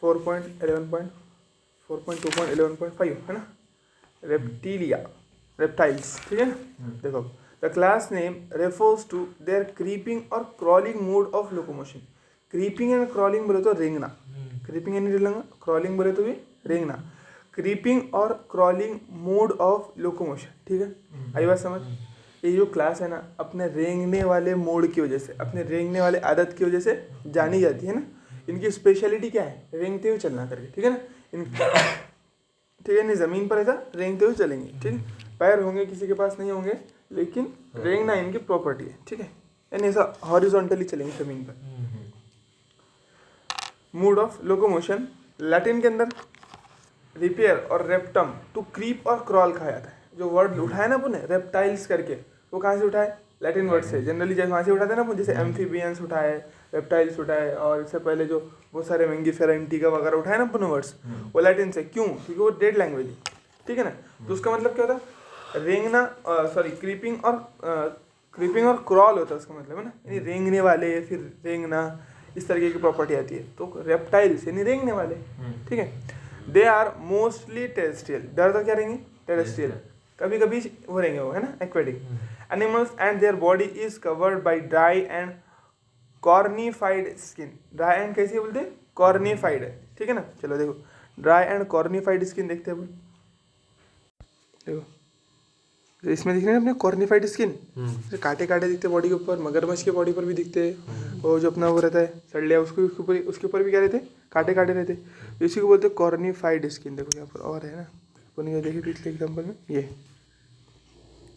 4.11.5 है ना, reptilia, reptiles, ठीक है ना। देखो, the class name refers to their creeping और crawling mode of locomotion. Creeping and crawling बोले तो रेंगना, क्रीपिंग एंड क्रॉलिंग बोले तो भी रेंगना, क्रीपिंग और क्रॉलिंग मोड ऑफ लोकोमोशन, ठीक है। आई बात समझ। ये जो क्लास है ना, अपने रेंगने वाले मोड की वजह से, अपने रेंगने वाले आदत की वजह से जानी जाती है ना। इनकी स्पेशलिटी क्या है, रेंगते हुए चलना करके, ठीक है ना। ठीक है, नहीं ज़मीन पर ऐसा रेंगते हुए चलेंगे, ठीक है। पैर होंगे किसी के पास, नहीं होंगे, लेकिन रेंगना इनकी प्रॉपर्टी है, ठीक है। यानी ऐसा हॉरिजॉन्टली चलेंगे ज़मीन पर। मोड ऑफ लोकोमोशन लैटिन के अंदर रिपेयर और रेप्टम टू क्रीप और क्रॉल कहा जाता है। जो वर्ड उठाया ना अपने रेप्टाइल्स करके, वो कहाँ से उठाए, लैटिन वर्ड से। जनरली जैसे वहाँ से उठाते हैं ना, जैसे एम्फीबियंस उठाए, रेप्टाइल्स उठाए, और इससे पहले जो बहुत सारे मैंगीफेरा, इंटिका वगैरह उठाए ना अपने वर्ड्स, वो लैटिन से। क्यों? क्योंकि वो डेड लैंग्वेज है, ठीक है ना। तो उसका मतलब क्या होता है, रेंगना, सॉरी क्रीपिंग और क्रॉल होता है उसका मतलब, है ना। यानी रेंगने वाले, फिर रेंगना, इस तरीके की प्रॉपर्टी आती है। तो रेप्टाइल्स यानी रेंगने वाले, ठीक है। दे आर मोस्टली टेरेस्ट्रियल, ज़्यादातर क्या रहेंगे, टेरेस्ट्रियल, कभी कभी वो रहेंगे वो, है ना, aquatic animals, and their body is covered by dry and cornified skin. Dry and कैसे बोलते हैं, कॉर्निफाइड है, ठीक है ना। चलो देखो, ड्राई एंड कॉर्निफाइड स्किन देखते हैं। देखो इसमें दिख रहे हैं अपने कॉर्निफाइड स्किन, कांटे कांटे दिखते हैं बॉडी के ऊपर, मगरमच्छ के बॉडी पर भी दिखते हैं। और जो अपना वो रहता है सड़िया, उसके ऊपर भी क्या रहते हैं, कांटे कांटे रहते हैं। इसी को बोलते हैं कॉर्निफाइड स्किन। देखो यहाँ पर और है ना, अपने देखिए पिछले एग्जाम्पल में ये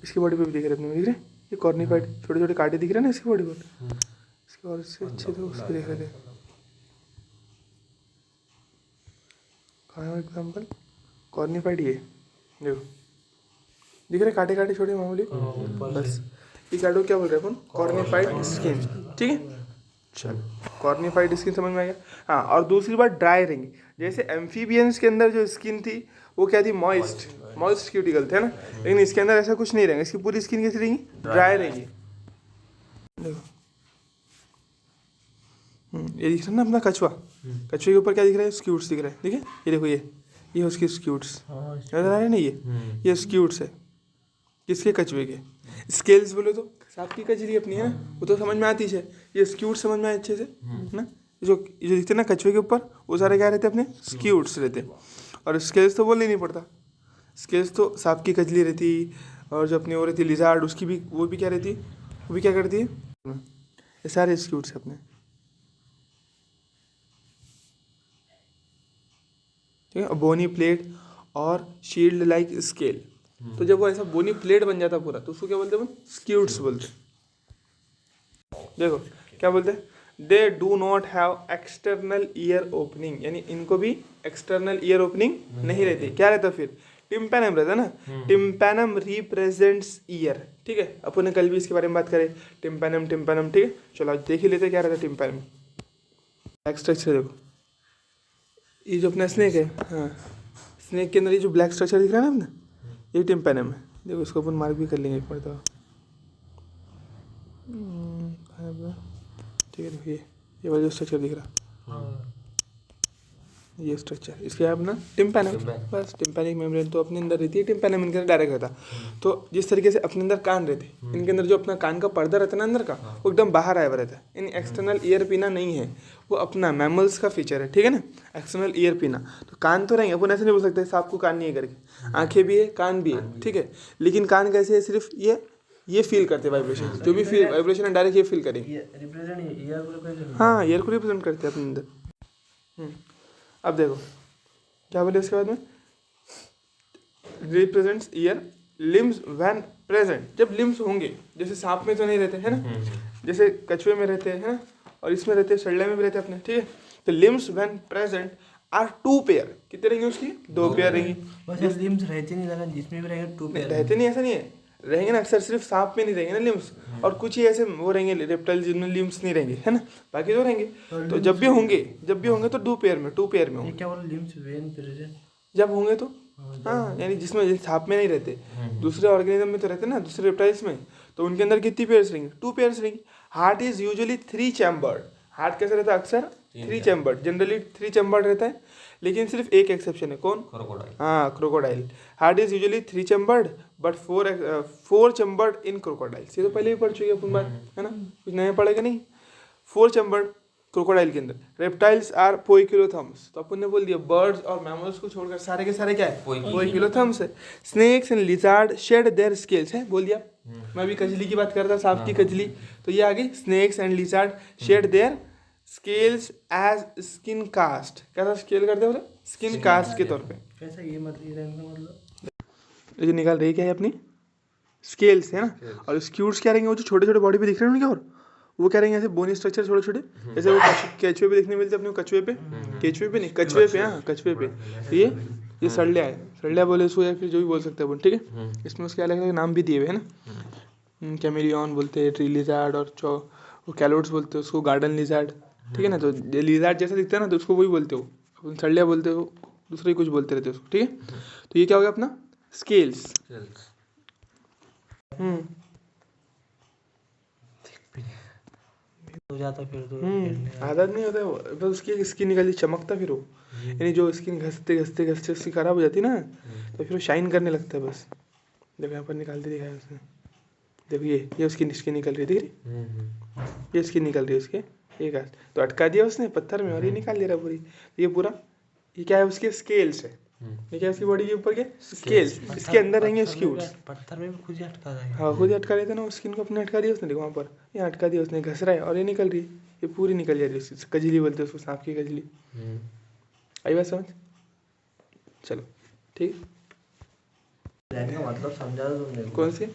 इसकी बॉडी पर भी दिख रहे अपने, दिख रहे ये कॉर्निफाइड, छोटे छोटे कांटे दिख रहे हैं ना इसकी बॉडी पर। इसके और इससे अच्छे तो उसको देख रहे थे, कहाँ है एग्जाम्पल, कॉर्निफाइड, ये देखो दिख रहे कांटे कांटे छोटे मामूली, बस ये कांटों क्या बोल रहे हैं अपन, कॉर्निफाइड स्किन, ठीक है। चल, कॉर्निफाइड स्किन समझ में आ गया। हाँ, और दूसरी बात ड्राई रहेंगी। जैसे एम्फीबियंस के अंदर जो स्किन थी वो क्या थी, मॉइस्ट क्यूटिकल थे ना, लेकिन इसके अंदर ऐसा कुछ नहीं रहेगा। इसकी पूरी स्किन कैसी रहेंगी, ड्राई रहेंगी। देखो ये दिख रहा है ना अपना कछुआ, कछुए के ऊपर क्या दिख रहा है, स्क्यूट्स दिख रहा है, ठीक है। ये देखो ये उसकी स्क्यूट्स नजर आ रहे हैं ना, ये स्क्यूट्स है किसके, कछुए के। स्केल्स बोले तो सांप की कचरी अपनी है ना, वो तो समझ में आती है। ये स्क्यूट्स समझ में आए अच्छे से ना, जो दिखते ना कछुए के ऊपर, वो सारे क्या रहते हैं, अपने स्क्यूट्स रहते। और स्केल्स तो बोलना ही नहीं पड़ता, स्केल्स तो सांप की कचली रहती, और जो अपनी वो रहती लिजार्ड, उसकी भी वो भी क्या रहती, वो भी क्या करती है, ये सारे स्क्यूट्स अपने, ठीक है। बोनी प्लेट और शील्ड लाइक स्केल, तो जब वो ऐसा बोनी प्लेट बन जाता पूरा, तो उसको क्या बोलते हैं, स्क्यूट्स बोलते हैं। देखो क्या बोलते हैं, they do not have external ear opening, यानी इनको भी एक्सटर्नल ईयर ओपनिंग नहीं रहती। क्या रहता फिर, टिम्पैनम रहता ना, टिम्पैनम रिप्रेजेंट्स ईयर, ठीक है। अपन ने कल भी इसके बारे में बात करें, टिम्पैनम, ठीक है। चलो आज देख ही लेते क्या रहता है टिम्पैनम। ब्लैक स्ट्रक्चर देखो, ये जो अपना स्नेक है, हाँ, स्नेक के अंदर ये जो ब्लैक स्ट्रक्चर दिख रहा है ना अपना, ये टिम्पैनम है। देखो इसको अपन मार्क भी कर लेंगे एक बार, तो ठीक है। देखिए ये वाला जो स्ट्रक्चर दिख रहा, ये स्ट्रक्चर, इसके अपना टिम्पैनम, बस टिम्पैनिक मेम्ब्रेन तो अपने अंदर रहती है, टिम्पैनम इनके अंदर डायरेक्ट रहता। तो जिस तरीके से अपने अंदर कान रहते हैं, इनके अंदर जो अपना कान का पर्दा रहता है ना अंदर का, वो एकदम बाहर आया हुआ रहता है। इन एक्सटर्नल ईयर पीना नहीं है, वो अपना मैमल्स का फीचर है, ठीक है ना, एक्सटर्नल ईयर पीना। तो कान तो रहेंगे, अपन ऐसे नहीं बोल सकते सांप को कान नहीं है करके, आंखें भी है, कान भी है, ठीक है। लेकिन कान कैसे है, सिर्फ ये फील करते हैं वाइब्रेशन, जो भी फील वाइब्रेशन है डायरेक्ट ये फील करेंगे, हाँ, ईयर को रिप्रेजेंट करते हैं अपने अंदर। अब देखो क्या बोले उसके बाद में, represents year, limbs when present, जब लिम्स होंगे, जैसे सांप में तो नहीं रहते हैं ना, जैसे कछुए में रहते हैं, और इसमें रहते हैं, सड़ले में भी रहते हैं अपने, ठीक है। तो limbs when present are 2 pair, कितने रहेंगे उसकी, 2 पेयर रहेंगी। बस लिम्स रहते नहीं, लगा जिसमें भी रहेंगे 2 पेयर रहते नहीं, ऐसा नहीं है, रहेंगे ना अक्सर, सिर्फ सांप में नहीं रहेंगे ना लिम्स, और कुछ ही ऐसे वो रहेंगे रेप्टाइल जिनमें लिम्स नहीं रहेंगे, है ना, बाकी तो रहेंगे। तो जब भी होंगे तो 2 पेयर में होंगे। क्या बोला, लिम्स व्हेन प्रेजेंट, जब होंगे तो, हाँ, यानी जिसमें सांप में नहीं रहते, दूसरे ऑर्गेनिज्म में तो रहते ना, दूसरे रेप्टाइल्स में, तो उनके अंदर कितनी पेयर्स रहेंगी, 2 पेयर्स रहेंगी। Heart is usually 3 chambered, heart कैसे रहता है, अक्सर three chambered, generally three chambered रहता है, लेकिन सिर्फ एक एक्सेप्शन है, कौन? क्रोकोडाइल। हाँ, crocodile. Heart is usually three chambered but four chambered in crocodiles. ये तो पहले भी पढ़ चुके अपन बात, है ना, कुछ नया पढ़ेगा नहीं। फोर चैम्बर्ड क्रोकोडाइल के अंदर। रेप्टाइल्स आर पोइकिलोथर्म्स, तो अपन ने बोल दिया बर्ड्स और मैमल्स को छोड़कर सारे के सारे क्या है? पोइकिलोथर्म्स है। Snacks and lizard shed their scales है, बोल दिया। मैं अभी कजली की बात कर रहा था, सांप की कजली, तो ये आ गई। Snakes and lizard shed their scales as skin cast. कैसा स्केल करते हो? स्किन कास्ट के तौर पे। कैसा ये मतलब ये रहने का मतलब ये जो निकाल रही क्या है अपनी स्केल्स है ना, और स्क्यूट्स क्या रहेंगे? वो जो छोटे छोटे बॉडी पे दिख रहे हैं उनके, और वो क्या रहेंगे ऐसे बोनी स्ट्रक्चर छोटे छोटे, जैसे वो केचुए पे देखने मिलते हैं अपने को। कछुए पे, केचुए पे नहीं, कछुए पे, हाँ कछुए पे। तो ये सड़लिया है, सड़लिया बोले इसको, या फिर जो भी बोल सकते हैं अपन, ठीक है। इसमें उसके अलग अलग नाम भी दिए हुए हैं ना, कैमेलियन बोलते हैं, ट्री लिजार्ड, और वो कैलोट्स बोलते हैं उसको, गार्डन लिजार्ड, ठीक है ना। तो लिजार्ड जैसा दिखता है ना, तो उसको वही बोलते हो, अपन सड़लिया बोलते हो, दूसरे कुछ बोलते रहते हो उसको, ठीक है। तो ये क्या हो गया अपना स्केल्स। हो जाता फिर तो आदत नहीं होता है वो, बस उसकी स्किन निकली चमकता फिर वो, यानी जो स्किन घसते घसते घसते उसकी खराब हो जाती है ना, तो फिर वो शाइन करने लगता है बस। देखो यहाँ पर निकालते दिखाया उसने, देखो ये उसकी स्किन निकल रही है, दिख रही, ये स्किन निकल रही है उसके, एक हाथ तो अटका दिया उसने पत्थर में और ये निकाल दे रहा पूरी। ये पूरा ये क्या है? उसके स्केल्स है। ये क्या है उसकी बॉडी के ऊपर के स्केल्स, इसके अंदर रहेंगे स्क्यूट्स। पत्थर में भी खुद ही अटका जाएगा। हाँ, खुद ही अटका लेते ना, स्किन को अपने अटका दिया उसने, देखो वहाँ पर ये अटका दिया उसने, घस रहा है और ये निकल रही है, ये पूरी निकल जा रही है उसकी कजली बोलते हैं उसको, सांप की कजली। आई बात समझ? चलो ठीक। रहने का मतलब समझा दो तुमने। कौन सी?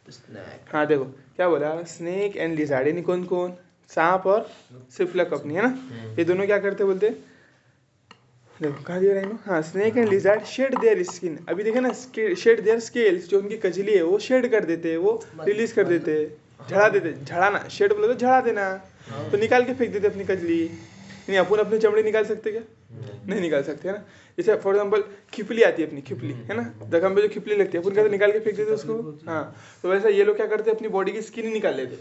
स्नैक। हाँ देखो क्या बोला, स्नेक एंड लिजार्ड, यानी कौन कौन? सांप और सिफलक अपनी, है ना। ये दोनों क्या करते बोलते? देखो कहाँ दिया रहेंगे। हाँ, snake and lizard shed their skin, अभी देखे ना, शेड देयर स्केल्स, जो उनकी कजली है वो शेड कर देते हैं, वो रिलीज कर देते हैं, झड़ा देते, झड़ाना, शेड बोले तो झड़ा देना, तो निकाल के फेंक देते अपनी कजली। नहीं, अपन अपने चमड़े निकाल सकते क्या? नहीं निकाल सकते, है ना। जैसे फॉर एग्जाम्पल खिपली आती है अपनी, खिपली है ना, जख्म पे जो खिपली लगती है अपन कहते निकाल के फेंक देते उसको। हाँ, तो वैसा ये लोग क्या करते हैं, अपनी बॉडी की स्किन ही निकाल लेते।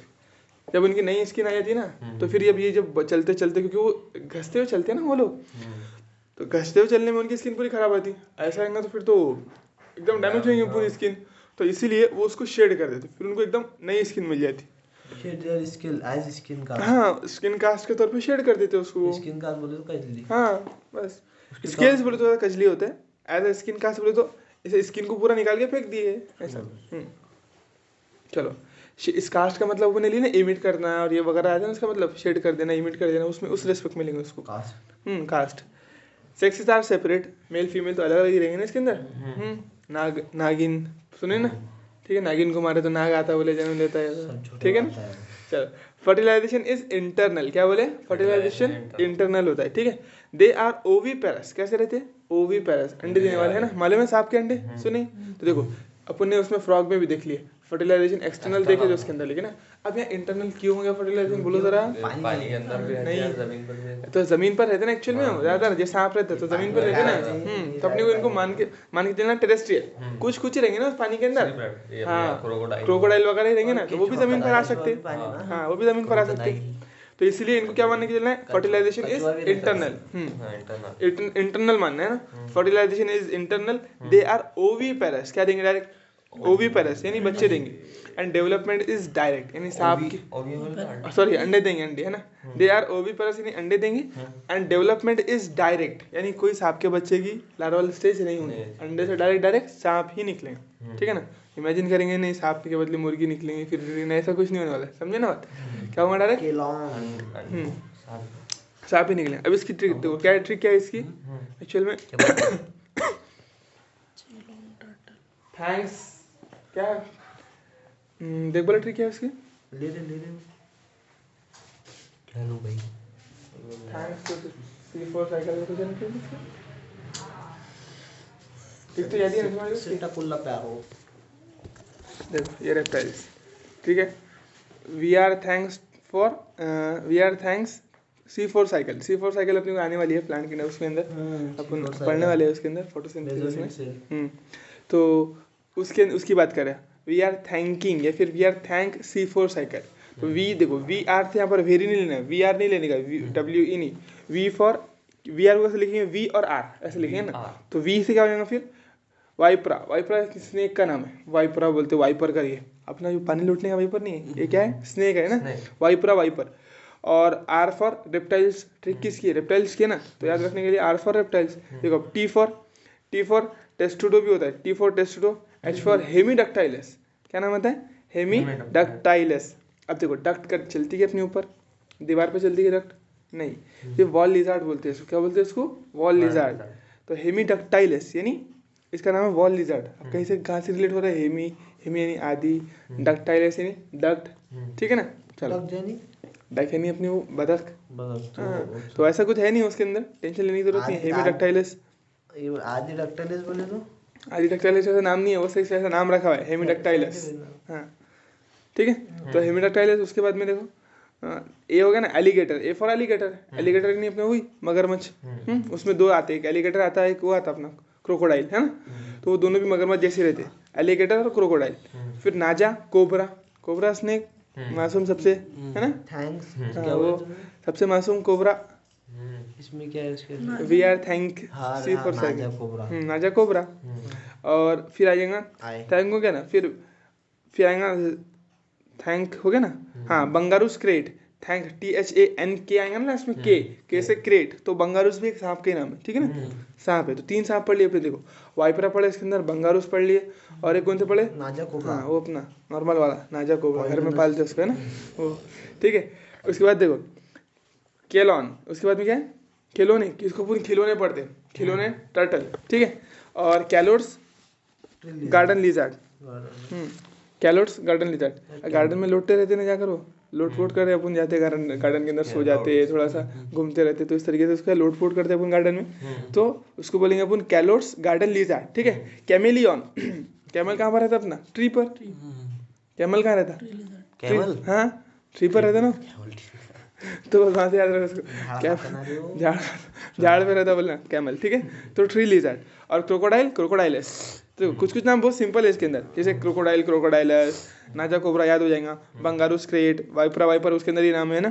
जब उनकी नई स्किन आ जाती है ना, तो फिर ये जब चलते चलते, क्योंकि वो घसते हुए चलते हैं ना वो लोग, तो घसते हुए चलने में उनकी स्किन पूरी खराब आती है। ऐसा है ना, तो फिर तो एकदम डैमेज होंगे पूरी स्किन, तो इसीलिए वो उसको शेड कर देते, फिर उनको एकदम नई स्किन मिल जाती। Shed their skin as skin cast. हाँ, स्किन कास्ट के तौर पे शेड कर देते उसको। स्किन कास्ट बोले तो कजली। हाँ बस, स्केल्स बोले तो कजली होता है, एज ए स्किन कास्ट बोले तो इसे स्किन को पूरा निकाल के फेंक दिए ऐसा। चलो, इस कास्ट का मतलब अपने लिए ना इमिट करना और ये वगैरह आता है ना, उसका मतलब शेड कर देना, इमिट कर देना, उसमें उस रेस्पेक्ट में लेंगे उसको cast. Cast. Sexes are separate, male female तो अलग अलग ही रहेंगे ना इसके अंदर। नाग, नागिन सुने ना, ठीक है, नागिन को मारे तो नाग आता बोले, जन्म देता है, ठीक है ना। चलो, फर्टिलाइजेशन इज इंटरनल, क्या बोले? फर्टिलाइजेशन इंटरनल होता है, ठीक है। दे आर ओवीपेरस, कैसे रहते हैं? ओवीपेरस, अंडे देने वाले, है ना। मालूम है सांप के अंडे? सुने तो देखो, अपन ने उसमें फ्रॉग में भी देख लिया फर्टिलाइजेशन एक्सटर्नल देखे जो उसके अंदर, लेकिन अब यहाँ इंटरनल क्यों हो गया फर्टिलाइजेशन, बोलो जरा। पानी के अंदर भी रहते हैं, जमीन पर भी रहते हैं। तो जमीन पर रहते ना एक्चुअल में, ज्यादातर जैसे सांप रहते तो जमीन पर रहते ना। तो अपने को इनको मान के चलना टेरेस्ट्रियल, कुछ कुछ रहेंगे ना पानी के अंदर। हाँ, क्रोकोडाइल वगैरह रहेंगे ना, तो वो भी जमीन पर आ सकते हैं। हाँ, वो भी जमीन पर आ सकते हैं, तो इसलिए इनको क्या मानने के चलना है? Fertilisation is internal. इंटरनल मानना है ना, fertilization is internal. They are oviparous, क्या देंगे? डायरेक्ट ओवीपेरस, यानी बच्चे देंगे। एंड डेवलपमेंट इज डायरेक्ट, यानी सांप की, सॉरी अंडे देंगे, अंडे, है ना। दे आर ओवीपेरस, यानी अंडे देंगे। एंड डेवलपमेंट इज डायरेक्ट, यानी कोई सांप के बच्चे की लार्वल स्टेज नहीं होंगे, अंडे से डायरेक्ट सांप ही निकलेंगे, ठीक है ना। इमेजिन करेंगे नहीं सांप के बदले मुर्गी निकलेंगे, फिर ऐसा कुछ नहीं होने वाला, समझे ना बात? क्या होगा? डायरेक्ट सांप ही निकलेंगे। अब इसकी ट्रिक देखो, क्या ट्रिक क्या है इसकी एक्चुअल में? थैंक्स, क्या देख बोला ट्रिक क्या है उसकी? ले लो भाई। थैंक्स टू C4 साइकिल को जान के एक तो याद ही नहीं तुम्हारे सीटा कुल्ला प्यारो। देखो ये रेप्टाइल्स, ठीक है। We are thanks C4 cycle. C4 cycle अपने को आने वाली है प्लांट के अंदर, उसके अंदर अपन पढ़ने वाले हैं उसके अंदर फोटोसिंथेसिस में। तो उसकी बात करें, वी आर थैंकिंग या फिर we are thank C4 cycle. तो वी देखो वी आर थे यहाँ पर वेरी नहीं लेना, वी आर नहीं लेने का, डब्ल्यू ई नहीं, वी फॉर वी आर को कैसे लिखेंगे, वी और आर ऐसे लिखेंगे ना, तो वी से क्या हो जाएगा फिर वाइपरा, वाइपरा स्नेक का नाम है, वाइपरा बोलते वाइपर का, ये अपना जो पानी लूटने का वाइपर नहीं है, ये क्या है स्नेक है ना, वाइपरा वाइपर। और आर फॉर रेप्टाइल्स, ट्रिक किसकी है, रेप्टाइल्स की है ना, तो याद रखने के लिए आर फॉर रेप्टाइल्स। देखो टी फॉर टेस्टुडो भी होता है, टी फॉर टेस्टुडो, एच फॉर हेमीडक्टाइलस, क्या नाम होता है हेमीडक्टाइलस। अब देखो डक्ट कर चलती है अपने ऊपर, दीवार पे चलती है डक्ट नहीं, ये वॉल लिजार्ड बोलते हैं इसको, क्या बोलते हैं इसको वॉल लिजार्ड। तो हेमीडक्टाइलस यानी इसका नाम है वॉल लिजार्ड। अब कहीं से कहाँ से रिलेट हो रहा है, हेमी, हेमी यानी आदि, डक्टाइलस यानी डक्ट, ठीक है ना। चलो डक यानी अपनी वो बतख, हाँ, तो ऐसा कुछ है नहीं उसके अंदर, टेंशन लेने की जरूरत नहीं। हेमीडक्टाइलस, आदि डक्टाइलस बोले तो आदि डक्टाइलस ऐसा नाम नहीं है, वो सिर्फ ऐसा नाम रखा हुआ है हेमीडक्टाइलस, हाँ ठीक है। तो हेमीडक्टाइलस, उसके बाद में देखो ए हो गया ना alligator, A for alligator, alligator नहीं अपने वही मगरमच्छ, उसमें दो आते हैं, एक एलिगेटर आता है, एक वो आता है अपना क्रोकोडाइल, है ना, तो वो दोनों भी मगरमच्छ जैसे रहते हैं, एलिगेटर और क्रोकोडाइल। फिर नाजा, कोबरा, कोबरा स्नेक मासूम सबसे, है ना, थैंक्स, हाँ, वो सबसे मासूम कोबरा। इसमें क्या है उसके, we are thank C for नाजा कोबरा, नाजा कोबरा। और फिर आ जाएगा थैंक हो गया ना, फिर आएगा थैंक हो गया ना, हाँ बंगारूस क्रेट, थैंक THANK आएगा ना इसमें, के से क्रेट, तो बंगारूस भी एक सांप के नाम है, ठीक है ना, सांप है। तो 3 सांप पढ़ लिए अपने, देखो वाइपरा पढ़े, इसके अंदर बंगारूस पढ़ लिए, और एक कौन से पढ़े, नाजा कोबरा, हाँ वो अपना नॉर्मल वाला नाजा कोबरा, घर में पालते उसको, है ना वो, ठीक है। उसके बाद देखो केलॉन, उसके बाद में क्या है खिलौने, किसको पूरी खिलौने पढ़ते हैं, खिलौने टर्टल, ठीक है। और कैलोट्स garden lizard, कैलोट्स garden lizard, garden में लौटते रहते ना, जाकर वो लोटपोट करते, अपन जाते गार्डन के अंदर सो जाते, थोड़ा सा घूमते रहते, तो इस तरीके से उसका लोटपोट करते अपन गार्डन में, तो उसको बोलेंगे अपन कैलोट्स गार्डन लिजार्ड, ठीक है। कैमेलियन, कैमल कहाँ पर रहता अपना, ट्री पर, कैमल कहाँ रहता, कैमल, हाँ ट्री पर रहता ना, तो वहाँ से याद रखो उसको, झाड़ पे रहता बोलना कैमल, ठीक है। तो ट्री लिजार्ड। और क्रोकोडाइल, क्रोकोडाइलस, तो कुछ नाम बहुत सिंपल है इसके अंदर, जैसे क्रोकोडाइल, क्रोकोडाइलस, नाजा कोबरा याद हो जाएगा, बंगारूस क्रेट, वाइपरा वाइपर उसके अंदर ही नाम है ना।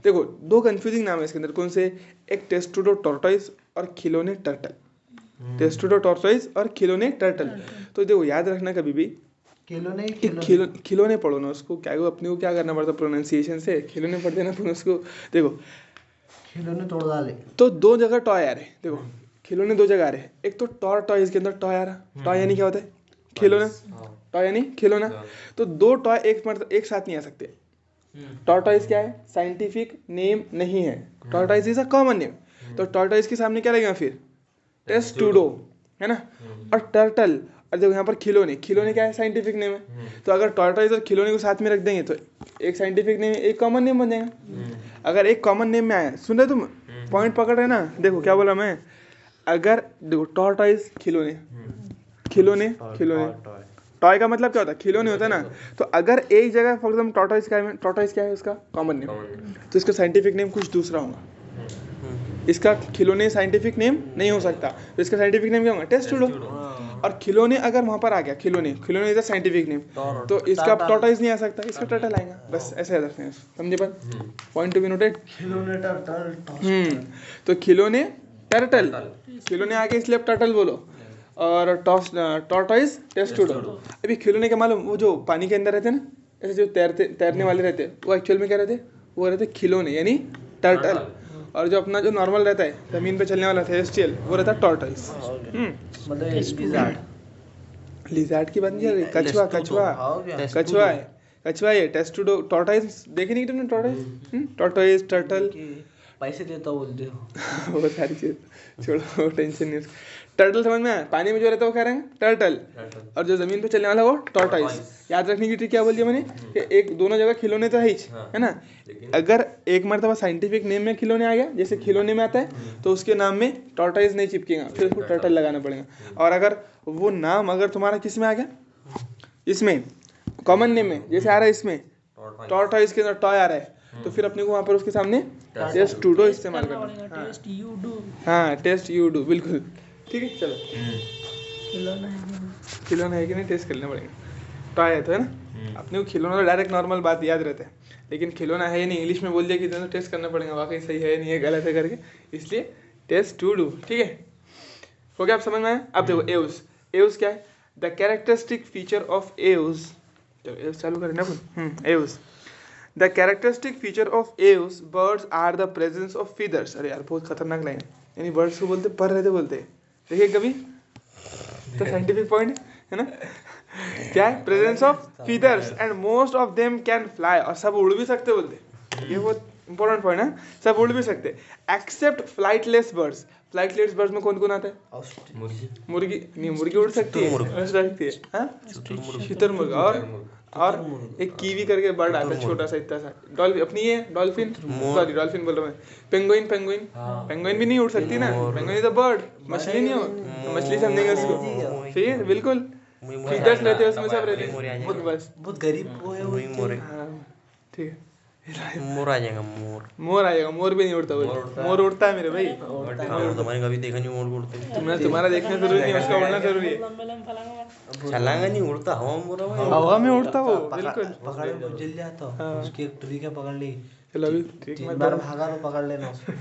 देखो 2 कंफ्यूजिंग नाम है इसके अंदर, कौन से, एक टेस्टुडो टॉर्टोइस और खिलौने टर्टल, टेस्टुडो टॉर्टोइस और खिलौने टर्टल। तो देखो याद रखना कभी भी खिलौने पढ़ो ना, उसको क्या अपने को क्या करना पड़ता प्रोनाउंसिएशन से, खिलौने पढ़ते ना उसको। देखो खिलौने तोड़ डाले, तो 2 जगह टॉय आ रहे, देखो खिलौने 2 जगह आ रहे हैं, एक तो टॉय के अंदर टॉय आ रहा, टॉय यानी क्या होता है खिलौना, टॉय यानी खिलौना, तो 2 टॉय एक साथ नहीं आ सकते। टॉर्टोइस क्या है, साइंटिफिक नेम नहीं है, tortoise is a common name, तो टॉर्टोइस के सामने क्या रहेगा फिर टेस्टुडो, है ना। और टर्टल, और देखो यहाँ पर खिलौने, खिलौने क्या है साइंटिफिक नेम है, तो अगर टॉर्टोइस और खिलौने को साथ में रख देंगे तो एक साइंटिफिक नेम, एक कॉमन नेम बन जाएगा। अगर एक कॉमन नेम में आया, सुन रहे तुम, पॉइंट पकड़ रहे ना, देखो क्या बोला मैं, अगर देखो टॉर्टोइस खिलौने, खिलौने टॉय का मतलब क्या होता है, खिलौने होता है ना, तो अगर एक जगह फॉर एग्जाम्पल टॉर्टोइस क्या है उसका कॉमन नेम, तो इसका साइंटिफिक नेम कुछ दूसरा होगा, इसका खिलौने साइंटिफिक नेम नहीं हो सकता, तो इसका साइंटिफिक नेम क्या होगा टेस्टुडो। और खिलौने अगर वहां पर आ गया, खिलौने इज अ साइंटिफिक नेम, तो इसका टॉर्टोइस नहीं आ सकता, इसका टर्टल आएगा, बस ऐसे याद रखते हैं, समझे पर, पॉइंट टू बी नोटेड। खिलौने टर्टल, तो खिलौने टर्टल, खिलौने आगे इसलिए आप टर्टल बोलो, और टॉर्टोइस टेस्टुडो। अभी खिलौने के मालूम, वो जो पानी के अंदर रहते हैं ना, ऐसे जो तैरने वाले रहते हैं, वो एक्चुअल में क्या रहते हैं, वो रहते खिलौने यानी टर्टल, और जो अपना जो नॉर्मल रहता है जमीन पे चलने वाला सेलेस्टियल, वो रहता है टॉर्टोइस। मतलब लिजार्ड की बात नहीं कर रही, कछुआ है टेस्टुडो, टॉर्टोइस देखे नहीं तुमने, टॉर्टोइस टर्टल, पैसे देता बोलते हो वो सारी चीज छोड़ो, टेंशन नहीं। टर्टल समझ में आया, पानी में जो रहता है वो क्या रहेंगे टर्टल, और जो जमीन पे चलने वाला वो टॉर्टोइस। याद रखने की ट्रिक क्या बोल दिया मैंने, कि एक दोनों जगह खिलौने तो है ना, अगर एक मरतबा साइंटिफिक नेम में खिलौने आ गया, जैसे खिलौने में आता है, तो उसके नाम में टॉर्टोइस नहीं चिपकेगा, फिर उसको टर्टल लगाना पड़ेगा। और अगर वो नाम अगर तुम्हारा किस में आ गया, इसमें कॉमन नेम में, जैसे आ रहा है इसमें टॉर्टोइस के अंदर टॉय आ रहा है, तो फिर अपने को वहाँ पर उसके सामने टेस्टुडो इस्तेमाल करना, हाँ टेस्ट यू डू, बिल्कुल ठीक है। चलो खिलौना है कि नहीं टेस्ट करना पड़ेगा, टॉय है तो, है ना, अपने को खिलौना डायरेक्ट नॉर्मल बात याद रहता है, लेकिन खिलौना है नहीं, इंग्लिश में बोल दिया कि तो टेस्ट करना पड़ेगा वाकई सही है नहीं है गलत है करके, इसलिए टेस्ट टू डू। ठीक है, हो गया, आप समझ में आया। अब देखो एव्स, एव्स क्या है, the characteristic feature of Aves, चलो एव्स चालू करें ना अपन। Aves, the characteristic feature of Aves birds are the presence of feathers. अरे यार बहुत खतरनाक लाइन है, यानी बर्ड्स को बोलते पर रहते बोलते हैं, देखिए कभी तो साइंटिफिक पॉइंट है ना। क्या है, presence of feathers and most of them can fly, और सब उड़ भी सकते बोलते, ये बहुत इंपॉर्टेंट पॉइंट है, सब उड़ भी सकते except flightless birds. Flightless birds में कौन कौन आता है, मुर्गी नहीं, मुर्गी उड़ सकती है, उड़ सकती है, हाँ शुतुरमुर्ग, और एक कीवी करके बर्ड आता है छोटा सा इतना सा, डॉल्फिन अपनी है, डॉल्फिन, सॉरी डॉल्फिन बोल रहा मैं, पेंगुइन, पेंगुइन पेंगुइन भी नहीं उड़ सकती ना, पेंगुइन इज अ बर्ड, मछली नहीं हो तो मछली समझेंगे उसको, फिर बिल्कुल फीदर्स रहते हैं उसमें, सब रहते हैं, बस बहुत गरीब वो है वो। हाँ ठीक है, मोर आ जाएगा, मोर मोर आएगा, मोर भी नहीं उड़ता, मोर उड़ता है मेरे भाई, तुम्हारे कभी देखा नहीं मोर उड़ते, तुम्हारा देखना जरूरी नहीं, उसका उड़ना जरूरी है। छलांगा नहीं उड़ता, हवा में उड़ा हुआ है। हवा में उड़ता वो, बिल्कुल पकड़ में जल जाता, उसकी एक ट्री का पकड़ ली, चलो अभी ठीक तीन मत बार बोलो। भागा तो पकड़ लेना उसको।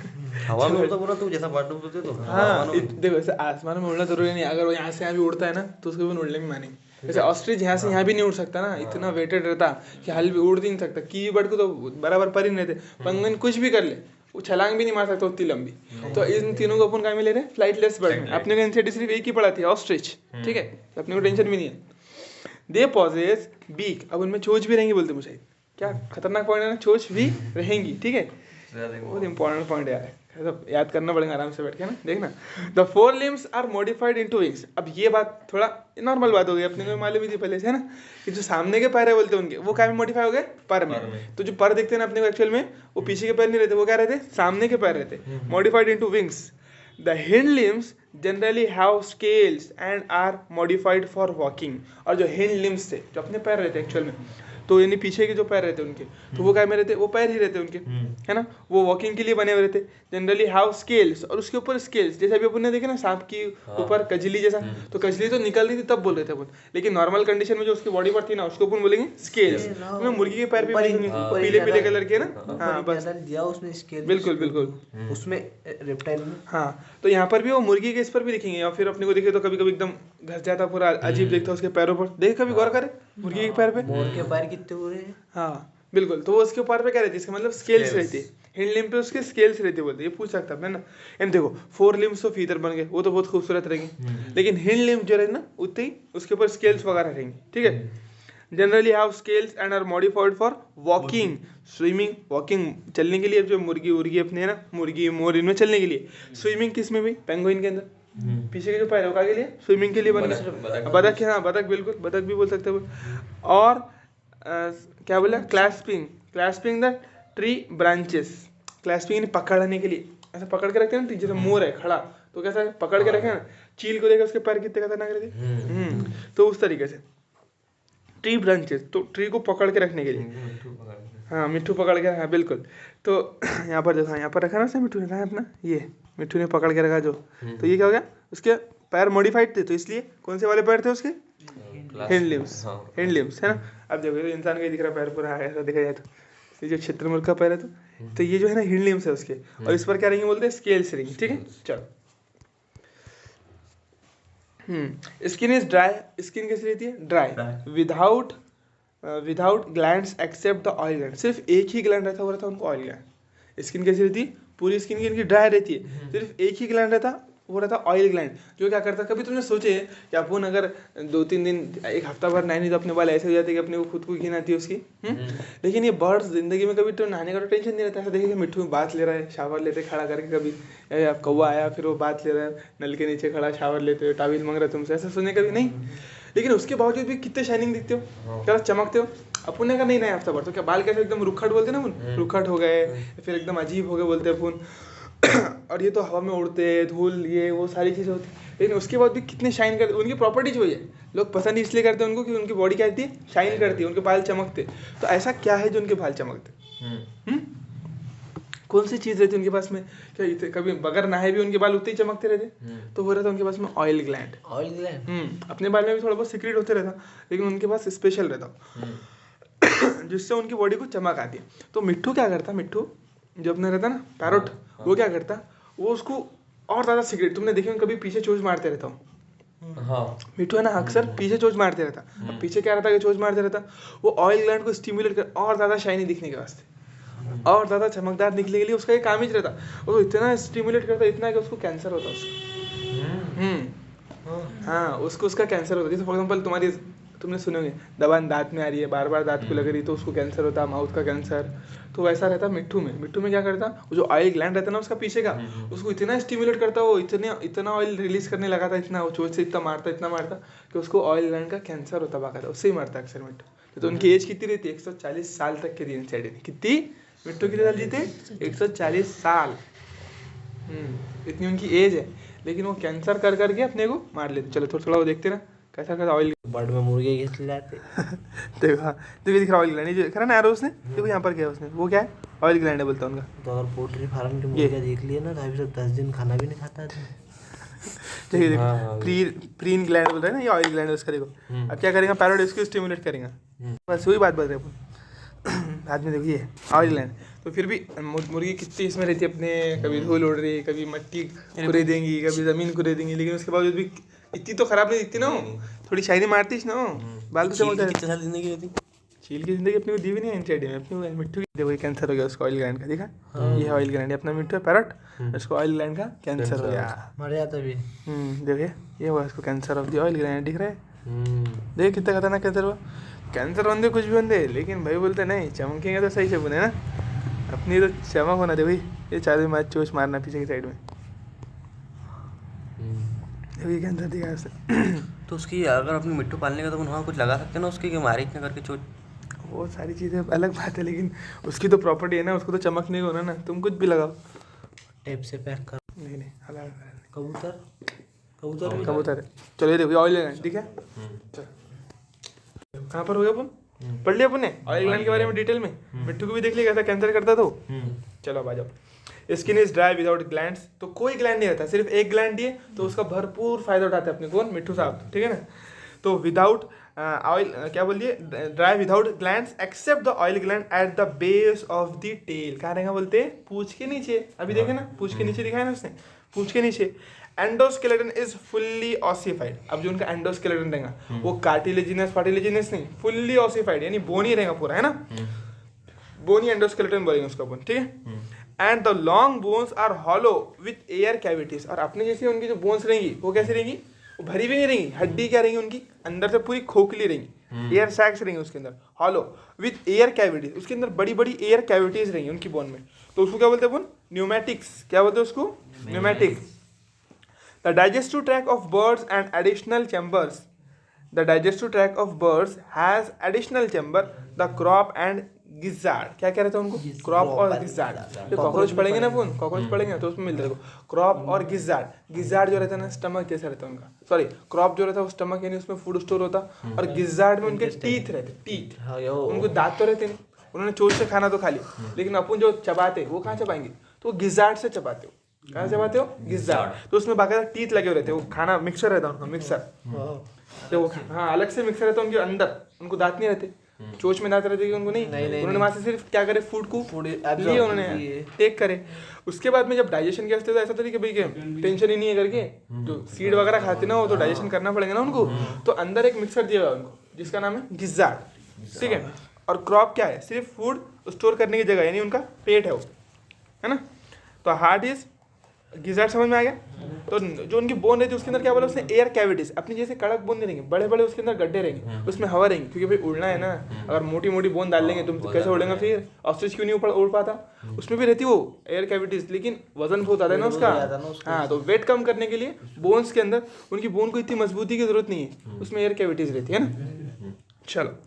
हवा में उड़ता पूरा, तू जैसा बाटू बोलते तो हाँ देखो ऐसे आसमान में उड़ना जरूरी नहीं, अगर वो यहाँ से यहाँ भी उड़ता है ना तो उसको भी उड़ने में मानेंगे। जैसे ऑस्ट्रिच यहाँ से यहाँ भी नहीं उड़ सकता ना, इतना वेटेड रहता कि हाल भी उड़ नहीं सकता, कीवी बर्ड को तो बराबर पर ही नहीं रहते, पेंगुइन कुछ भी कर ले वो छलांग भी नहीं मार सकता उतनी लंबी। तो इन तीनों को अपन क्या में ले रहे हैं, फ्लाइटलेस बर्ड में। अपने को एनसीईआरटी सिर्फ एक ही पढ़ा थी, ऑस्ट्रिच, ठीक है, अपने को टेंशन भी नहीं है। दे पॉजेस बीक, अब उनमें चोंच भी रहेंगी बोलते मुझे, क्या खतरनाक पॉइंट है ना, चोंच भी रहेंगी, ठीक है, बहुत इंपॉर्टेंट पॉइंट यार, सब याद करना पड़ेगा आराम से बैठ के ना, देखना। The fore limbs are modified into wings. अब ये बात थोड़ा नॉर्मल बात हो गई, अपने को मालूम ही थी पहले से है ना, कि जो सामने के पैर है बोलते हैं उनके, वो क्या में मॉडिफाई हो गए, पर में। तो जो पर देखते हैं ना अपने को एक्चुअल में, वो पीछे के पैर नहीं रहते, वो क्या रहते, सामने के पैर रहते, modified into wings. The hind limbs generally have scales and are modified for walking. और जो हिंड लिम्स थे, जो अपने पैर रहते हैं एक्चुअल में, तो यानी पीछे के जो पैर रहते हैं उनके, तो वो क्या में रहते, वो पैर ही रहते हैं उनके, है ना, वो वॉकिंग के लिए बने हुए रहते। जनरली हैव स्केल्स, और उसके ऊपर स्केल्स, जैसे अभी अपन ने देखे ना सांप की ऊपर कजली जैसा, तो कजली तो निकल रही थी तब बोल रहे थे अपन, लेकिन नॉर्मल कंडीशन में जो उसकी बॉडी पर थी ना, उसको अपन बोलेंगे स्केल्स। तो मुर्गी के पैर भी पीले पीले कलर के ना, हाँ बस दिया उसने स्केल, बिल्कुल बिल्कुल उसमें रेप्टाइल में। हाँ, तो यहाँ पर भी वो मुर्गी के इस पर भी दिखेंगे, या फिर अपने को देखे तो कभी कभी एकदम घस जाता, पूरा अजीब दिखता उसके पैरों पर, देख कभी गौर करे मुर्गी के पैर पे, मोर के पैर कितने हो रहे हैं। हाँ बिल्कुल, तो वो उसके ऊपर पे क्या रहती है, इसका मतलब स्केल्स रहती है, हिंड लिम्ब पे उसके स्केल्स रहती है बोलते, ये पूछ सकता है ना। एंड देखो फोर लिम्स ऑफ ईदर बन गए, वो तो बहुत खूबसूरत रहेंगे, लेकिन हिंड लिम्ब जो रहे ना उतनी ही उसके ऊपर स्केल्स वगैरह रहेंगे, ठीक है। Generally have scales and are modified for walking, swimming, walking चलने के लिए, जो मुर्गी उर्गी अपने है ना, मुर्गी मोर इनमें चलने के लिए। स्विमिंग किस में भी, पेंगुइन के अंदर पीछे के जो पैर है के लिए, स्विमिंग के लिए बन गए। बतख, हाँ बतख बिल्कुल, बतख भी बोल सकते हो। और क्या बोला, clasping, clasping the tree branches, clasping पकड़ने के लिए, ऐसा पकड़ के रखते हैं ना, जैसे मोर है खड़ा तो कैसा पकड़ के रखे ना, चील को देखा उसके पैर कितने खतरनाक रहते, तो उस तरीके से ट्री ब्रांचेस, तो ट्री को पकड़ के रखने के लिए, हाँ मिट्टू पकड़ के, हाँ बिल्कुल। तो यहाँ पर देखो, यहाँ पर रखा ना उसने मिट्टू ने, अपना ये मिट्टू ने पकड़ के रखा जो, तो ये क्या हो गया, उसके पैर मॉडिफाइड थे, तो इसलिए कौन से वाले पैर थे उसके, हिंड लिम्स, हिंड लिम्स है ना। अब देखो ये इंसान का दिख रहा पैर पूरा ऐसा देखा जाए तो, ये जो शुतुरमुर्ग का पैर है तो ये जो है ना हिंड लिम्स है उसके, और इस पर क्या रहेंगे बोलते हैं, स्केल्स रहेंगे, ठीक है। चलो स्किन इज ड्राई, स्किन कैसी रहती है, dry, without glands except the oil gland, सिर्फ एक ही ग्लैंड रहता, वो रहता उनको ऑयल ग्लैंड। स्किन कैसी रहती है, पूरी स्किन की इनकी ड्राई रहती है, सिर्फ एक ही ग्लैंड रहता, वो रहता ऑयल ग्लैंड, जो क्या करता, कभी तुमने सोचे कि अपन अगर 2-3 दिन एक हफ्ता भर नहाए नहीं तो अपने बाल ऐसे हो जाते कि अपने को खुद को घिन आती है उसकी, लेकिन ये बर्ड्स जिंदगी में कभी तो नहाने का तो टेंशन नहीं रहता, ऐसा देखिए मिट्टू में बात ले रहा है, शावर लेते खड़ा करके, कभी कौवा आया फिर वो बात ले रहा है नल के नीचे खड़ा, शावर लेते हो, टाविल मांग रहा है तुमसे, ऐसा सुने कभी नहीं। लेकिन उसके बावजूद भी कितने शाइनिंग दिखते हो, क्या चमकते हो। अपन का नहीं नया हफ्ता भर तो क्या बाल कैसे एकदम रुखट बोलते ना अपन, रुखट हो गए, फिर एकदम अजीब हो गए बोलते अपन, और ये तो हवा में उड़ते, धूल ये वो सारी चीज़ें होती, लेकिन उसके बाद भी कितने शाइन करते, उनकी प्रॉपर्टीज वही है, लोग पसंद इसलिए करते हैं उनको कि उनकी बॉडी क्या रहती है, शाइन करती है, उनके बाल चमकते। तो ऐसा क्या है जो उनके बाल चमकते, कौन सी चीज़ रहती है उनके पास में, क्या कभी बगैर नहाए भी उनके बाल उतने ही चमकते रहते, तो वो रहता उनके पास में ऑयल ग्लैंड, ऑयल ग्लैंड, अपने बाल में भी थोड़ा बहुत सीक्रेट होते रहता, लेकिन उनके पास स्पेशल रहता। जिससे उनकी बॉडी को चमक आती है। तो मिट्ठू क्या करता, मिट्ठू जो अपना रहता ना पैरोट, वो क्या करता, वो उसको और ज़्यादा सिगरेट, तुमने देखे कभी पीछे चोंच मारते रहता हूँ, हाँ मिट्ठू है ना अक्सर पीछे चोंच मारते रहता। अब पीछे क्या रहता है कि चोंच मारते रहता, वो ऑयल ग्लैंड को स्टिमुलेट कर और ज़्यादा शाइनी दिखने के वास्ते, और ज़्यादा चमकदार दिखने के लिए उसका एक काम ही रहता, वो इतना स्टिमुलेट करता इतना कि उसको कैंसर होता उसको। हाँ उसको उसका कैंसर होता है। जैसे फॉर एग्जाम्पल तुम्हारी, तुमने सुनोगे दबान दांत में आ रही है, बार बार दांत को लग रही है तो उसको कैंसर होता है, माउथ का कैंसर। तो वैसा रहता मिट्ठू में। मिट्ठू में क्या करता, वो जो ऑयल ग्लैंड रहता है ना उसका पीछे का, उसको इतना स्टिमुलेट करता, वो इतना ऑयल रिलीज करने लगा था, इतना वो चोट से इतना मारता कि उसको ऑयल ग्लैंड का कैंसर होता बाका था, उससे ही मरता अक्सर मिट्टू। तो उनकी एज कितनी रहती है, 140 साल तक के दिन साइड। कितनी मिट्टू कितने साल जीते, 140 साल। इतनी उनकी एज है, लेकिन वो कैंसर कर करके अपने को मार लेते। चलो थोड़ा थोड़ा वो देखते ना कैसा कैसा ऑयल बर्ड में मुर्गे घिस लाते। देखो हाँ देखो दिख रहा ऑयल ग्लैंड, ये जो करा ना एरो उसने, देखो यहाँ पर क्या है उसने, वो क्या है ऑयल ग्लैंड है बोलता है उनका। तो अगर पोल्ट्री फार्म के मुर्गे देख लिए ना, तो अभी सब 10 दिन खाना भी नहीं खाता था। देखिए देखो प्रीन ग्लैंड बोल रहे हैं ना, ये ऑयल ग्लैंड है उसका। देखो अब क्या करेगा पैरोट, इसको स्टिमुलेट करेगा, बस वही बात रहे अपन। बाद में देखिए ऑयल ग्लैंड, तो फिर भी मुर्गी कितनी इसमें रहती है अपने, कभी धूल उड़ रही, कभी मिट्टी खुरे देंगी, कभी ज़मीन खुरे देंगी, लेकिन उसके बावजूद भी इतनी तो खराब नहीं दिखती ना, थोड़ी शाइनी मारती ना, बाल तो चमकते। कितने साल जिंदगी होती? चील की जिंदगी अपनी को दी भी नहीं इंसाइड में अपनी। मिट्टू देखो ये कैंसर हो गया उसको ऑयल ग्लैंड का, देखा ये है ऑयल ग्लैंड, अपना मिट्टू है पैरोट, उसको ऑयल ग्लैंड का कैंसर हो गया, मर जाता भी। देखिए ये हुआ उसको cancer of the oil gland, दिख रहा है। देखिए कितना खतरनाक कैंसर हुआ। कैंसर बंदे कुछ भी बंदे, लेकिन भाई बोलते नहीं चमकेंगे तो सही से बुने ना, अपनी तो चमक होना दे भाई। ये चालू मैच चोच मारना पीछे की साइड में, ये कैंसर दिखा उसने। तो उसकी अगर अपनी मिट्टू पालने का, तो वहाँ कुछ लगा सकते हैं ना उसकी, कि मारे इतना करके चोट। वो सारी चीज़ें अलग बात है, लेकिन उसकी तो प्रॉपर्टी है ना, उसको तो चमकने को होना ना, तुम कुछ भी लगाओ। टेप से पैक कर। नहीं अलग कबूतर, कबूतर कबूतर है। चलो ये देखो ऑयल ग्लैंड, ठीक है। कहाँ पर हो गया अपन, पढ़ लिया अपन ने ऑयल ग्लैंड के बारे में डिटेल में। मिट्टू को भी देख लिया कैसा कैंसर करता तो। चलो अब आ जाओ। Skin is dry without glands, तो कोई ग्लैंड नहीं रहता, सिर्फ एक ग्लैंड दिए तो उसका भरपूर फायदा उठाते हैं अपने कौन, मिट्टू साहब, ठीक है ना। तो विदाउट ऑयल क्या बोलिए, dry without glands except the oil gland at the base of the tail. कहाँ रहेगा बोलते हैं, पूंछ के नीचे। अभी देखे ना पूंछ के नीचे दिखाया ना उसने, पूंछ के नीचे। Endoskeleton is fully ossified. अब जो उनका एंडोस्केलेटन रहेगा वो कार्टिलेजिनस फार्टिलेजिनस नहीं, फुल्ली ऑसिफाइड, यानी बोनी रहेगा पूरा, है ना। बोनी एंडोस्केलेटन बोलेंगे उसका बोन, ठीक है। And the long bones are hollow with air cavities. और अपने जैसे उनकी जो बोन्स रहेंगी वो कैसी रहेंगी, वो भरी हुई नहीं रहेंगी, हड्डी क्या रहेंगी उनकी अंदर से पूरी खोखली रहेंगी, एयर सैक्स रहेंगे उसके अंदर, हॉलो विथ एयर कैविटीज, उसके अंदर बड़ी बड़ी एयर कैविटीज रहेंगी उनकी बोन में। तो उसको क्या बोलते हैं बोन, न्यूमैटिक्स। क्या बोलते हैं उसको, pneumatic. The digestive tract of birds and additional chambers, the digestive tract of birds has additional chamber, the crop and gizzard. क्या कह रहे थे उनको, क्रॉप और गिजार्ड। तो कॉकरोच पढ़ेंगे ना अपन, कॉकरोच पढ़ेंगे तो उसमें मिलता है क्रॉप और गिजार्ड। गिजार्ड जो रहता है ना स्टमक जैसा रहता है उनका, सॉरी क्रॉप जो रहता है वो स्टमक यानी उसमें फूड स्टोर होता, और गिजार्ड में उनके टीथ रहते, टीथ। उनको दांत तो रहते नहीं, उन्होंने चोट से खाना तो खा लिया, लेकिन अपन जो चबाते वो कहाँ चबाएंगे, तो गिजार्ड से चबाते हो। कहाँ चबाते हो, गिजार्ड। तो उसमें बाकायदा टीथ लगे हुए रहते हैं, वो खाना मिक्सर रहता है उनका, मिक्सर। तो हाँ अलग से मिक्सर रहता है उनके अंदर, उनको दांत नहीं रहते, चोच में दांत रहते कि उनको नहीं, उन्होंने वहां से सिर्फ क्या करे, फूड को लिए उन्होंने, टेक करे। उसके बाद में जब डाइजेशन के वास्ते तो ऐसा तो नहीं कि भाई टेंशन ही नहीं है करके, जो सीड वगैरह खाते ना वो तो डाइजेशन करना पड़ेगा ना उनको, तो अंदर एक मिक्सर दिया हुआ उनको जिसका नाम है गिजार्ड, ठीक है। और क्रॉप क्या है, सिर्फ फूड स्टोर करने की जगह, यानी उनका पेट है वो, है ना। तो हार्ट इज गिजार्ड, समझ में आ गया। तो जो उनकी बोन रहती है उसके अंदर क्या बोला उसने, एयर कैविटीज। अपनी जैसे कड़क बोन नहीं रहेंगे, बड़े बड़े उसके अंदर गड्ढे रहेंगे, उसमें हवा रहेंगी, क्योंकि भाई उड़ना है ना। अगर मोटी मोटी बोन डाल लेंगे तुम तो कैसे उड़ेगा, फिर ऑस्ट्रिच क्यों नहीं उड़ पाता, उसमें भी रहती वो एयर कैविटीज, लेकिन वजन बहुत ज़्यादा है ना उसका। हाँ तो वेट कम करने के लिए बोन्स के अंदर, उनकी बोन को इतनी मजबूती की जरूरत नहीं है, उसमें एयर कैविटीज रहती है ना। चलो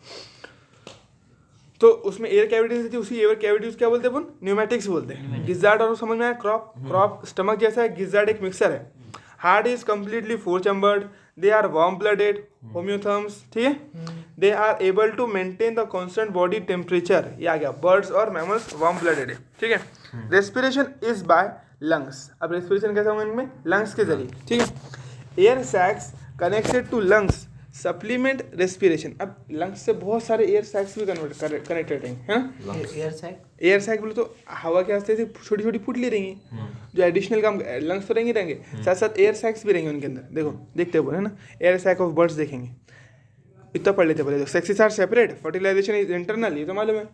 तो उसमें एयर कैविटीज रहती है, उसी एयर कैविटीज क्या बोलते हैं अपन, न्यूमैटिक्स बोलते हैं। गिजार्ड और समझ में आया, क्रॉप, क्रॉप स्टमक जैसा है, गिजार्ड एक मिक्सर है। Heart is completely 4 chambered, they are warm blooded homeotherms, ठीक है। They are able to maintain the constant body temperature, ये आ गया, बर्ड्स और मैमल्स वार्म ब्लडेड है, ठीक है। Respiration is by lungs. अब रेस्पिरेशन कैसा होगा इनमें, लंग्स के जरिए, ठीक है। Air sacs connected to lungs supplement respiration. अब लंग्स से बहुत सारे एयर सैक्स भी कनेक्टेड रहेंगे, है ना। एयर सैक बोले तो हवा के रास्ते से छोटी छोटी फुटली रहेंगी, जो एडिशनल काम, लंग्स तो रहेंगे साथ साथ एयर सैक्स भी रहेंगे उनके अंदर। देखो देखते हो, है ना, एयर सैक ऑफ बर्ड्स देखेंगे, इतना पढ़ लेते पहले। Sexes are separate, fertilisation is internal, ये तो मालूम है।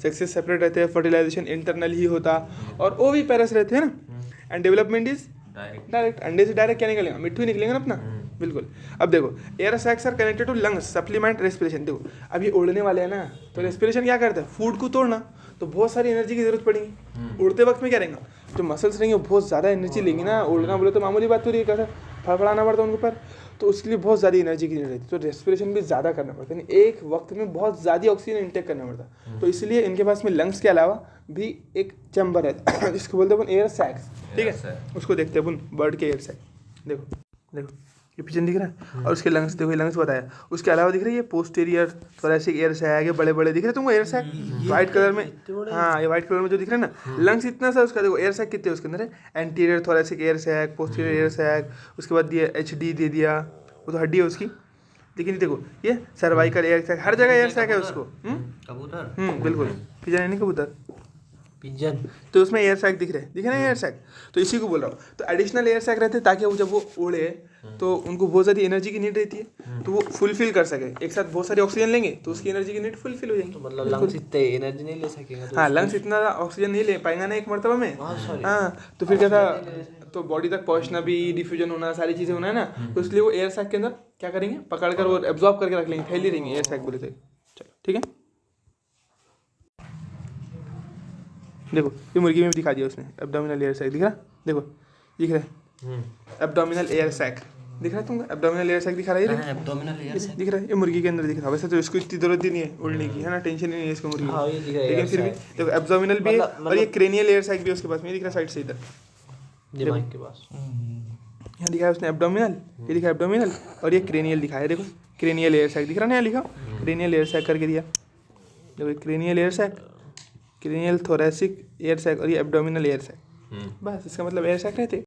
सेक्सेस सेपरेट रहते हैं, फर्टिलाइजेशन इंटरनल ही होता, और वो भी पैरस रहते हैं ना। एंड डेवलपमेंट इज डायरेक्ट, अंडे से डायरेक्ट क्या निकलेगा, मिट्टू ही निकलेगा ना अपना, बिल्कुल। अब देखो air sacs are connected to lungs, supplement respiration. देखो अब ये उड़ने वाले हैं ना, तो रेस्पिरेशन क्या करता है, फूड को तोड़ना, तो बहुत सारी एनर्जी की जरूरत पड़ेगी। उड़ते वक्त में क्या रहेगा, जो मसल्स रहेंगे वो बहुत ज़्यादा एनर्जी लेंगे ना। उड़ना बोले तो मामूली बात तो रही, कैसा फड़फड़ाना पड़ता है उनके ऊपर, तो उसके लिए बहुत ज़्यादा एनर्जी की रहती है, तो रेस्पिरेशन भी ज़्यादा करना पड़ता है, यानी एक वक्त में बहुत ज़्यादा ऑक्सीजन इंटेक करना पड़ता है। तो इसलिए इनके पास में लंग्स के अलावा भी एक चैम्बर है जिसको बोलते हैं अपन एयर सैक्स, ठीक है। उसको देखते हैं अपन बर्ड के एयर सैक। देखो देखो ये पिजन दिख रहा है, और उसके लंग्स देखो, ये लंग्स बताया। उसके अलावा दिख रही है पोस्टीरियर थोरेसिक एयर सैक, ये बड़े बड़े दिख रहे तुमको एयर सैक व्हाइट कलर में, हाँ ये व्हाइट कलर में जो दिख रहा है ना, लंग्स इतना सा उसका। देखो एयर सैक कितने उसके अंदर है, anterior thoracic air sac, posterior air sac, उसके बाद दिया HD दे दिया, वो तो हड्डी है उसकी। लेकिन देखो ये सर्वाइकल एयर सैक, हर जगह एयर सैक है उसको। कबूतर, बिल्कुल, पिजन है नहीं कबूतर, पिजन। तो उसमें एयर सैक दिख रहे हैं एयर सैक, तो इसी को बोल रहा हूँ। तो एडिशनल एयर सैक रहते हैं ताकि वो जब वो उड़े तो उनको बहुत ज़्यादा एनर्जी की नीड रहती है, तो वो फुलफिल कर सके। एक साथ बहुत सारी ऑक्सीजन लेंगे तो उसकी एनर्जी की नीड फुलफिल हो जाएगी। तो मतलब लंग्स इतने एनर्जी नहीं ले सकेंगे, तो हाँ, लंग्स इतना ऑक्सीजन नहीं ले पाएंगा ना एक मरतबा में। हाँ, तो फिर क्या था, तो बॉडी तक पहुँचना भी, डिफ्यूजन होना, सारी चीज़ें होना है ना, तो इसलिए वो एयर सैक के अंदर क्या करेंगे, पकड़ कर वो एब्जॉर्ब करके रख लेंगे, फैली रहेंगे एयर सैक बोले थे। चलो ठीक है, देखो ये मुर्गी में भी दिखा दिया उसने, एब्डोमिनल एयर सैक दिख रहा, देखो दिख रहा है, एब्डोमिनल एयर सैक दिख रहा है तुमको, एब्डोमिनल एयर सैक दिखा रहा है, एब्डोमिनल एयर सैक दिख रहा है, ये मुर्गी के अंदर दिख रहा है। वैसे तो इसको इतनी जरूरत ही नहीं है उड़ने की, है ना, टेंशन ही नहीं है इसको मुर्गी, हाँ, ये दिख रहा है लेकिन फिर भी देखो एब्डोमिनल भी है, और ये क्रेनियल एयर सैक भी उसके पास में दिख रहा है, साइड से इधर दिमाग के पास। यहाँ दिखा है उसने एब्डोमिनल, ये दिखा एब्डोमिनल, और ये क्रेनियल दिखा है, देखो क्रेनियल एयर सैक दिख रहा है ना, यहाँ लिखा क्रेनियल एयर सैक करके दिया, देखो cranial air sac, cranial thoracic air sac, और ये एब्डोमिनल एयर सैक। बस इसका मतलब एयर सैक रहते।